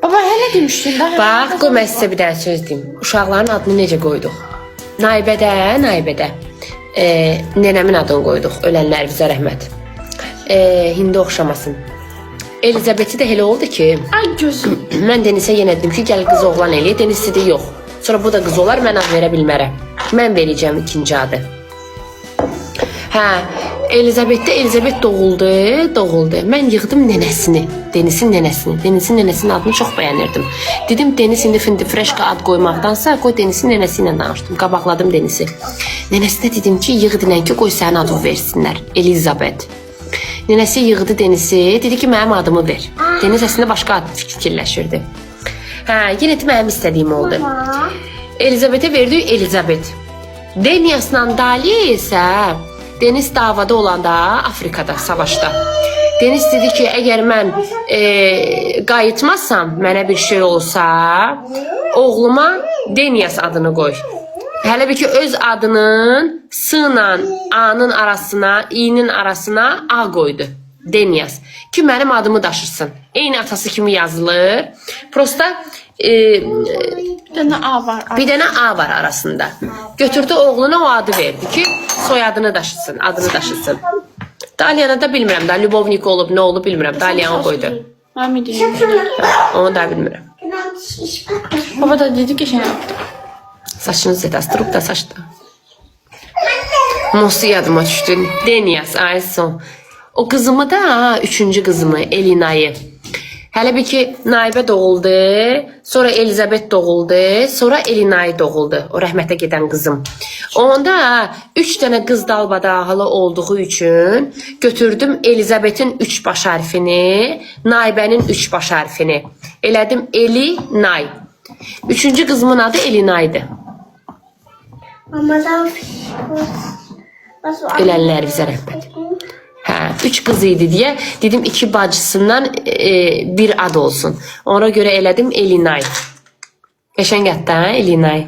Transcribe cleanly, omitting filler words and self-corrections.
Baba hələ demişdin daha. Bax, qoy mən sizə bir dənə söz deyim. Uşaqların adını necə qoyduq? Naibədə nənəmin adını qoyduq. Ölənlər bizə rəhmət. Hindi oxşamasın. Elizabeti də elə oldu ki, Ay gözüm. mən Denisə yenə dedim ki, gəl qız oğlan eləyək. Denis dedi, yox. Sonra bu da qız olar, mən ad verə bilmərəm. Mən verəcəm ikinci adı. Hə, Elizabet doğuldu. Mən yığdım nənəsini, Denisin nənəsinin adını çox bəyənirdim. Dedim, Denis indi Findi Freşka ad qoymaqdansa, qoy Denisin nənəsi ilə danışdım, qabaqladım Denisi. Nənəsinə dedim ki, yığ dinən ki, qoy sənin adını versinlər, Elizabet. Nənəsi yığdı Denisi, dedi ki, mənim adımı ver. Deniz əslində başqa ad fikirləşirdi. Hə, yenə də mənim istədiyim oldu. Elizabetə verdik Elizabet. Deniasla Daliyə isə Deniz davada olanda Afrikada, savaşda. Deniz dedi ki, əgər mən qayıtmazsam, mənə bir şey olsa, oğluma Denias adını qoy. Hələ bir ki, öz adının S-la A-nın arasına, İ-nin arasına A qoydu. Denias. Ki, mənim adımı daşırsın. Eyni atası kimi yazılır. Prosta Bir dənə A var. bir dənə A var arasında. Götürdü oğluna o adı verdi ki, soyadını daşısın, adını daşısın. Daliyanı da bilmirəm da, Lubovnik olub, nə olub bilmirəm. Daliyanı qoydu. Mami deyir. Onu da bilmirəm. Baba da dedi ki şey yaptı. Saçını zedastırıb da saçda. Mosu yadıma düşdü. Denias, Ayson. O qızımı da, üçüncü qızımı, Elina'yı. Hələ bir ki, Naibə doğuldu, sonra Elizabet doğuldu, sonra Elina'yı doğuldu. O rəhmətə gedən qızım. Onda 3 dənə qız dalbadağılı olduğu üçün götürdüm Elizabetin 3 baş hərfini, Naibənin 3 baş hərfini. Elədim Eli-Nay. Üçüncü qızımın adı Elina'ydı. Ölənlər bizə rəhmət. Hə, 3 qız idi deyə dedim 2 bacısından bir ad olsun. Ona görə elədim Elinay. Qəşəng addı, hə, Elinay.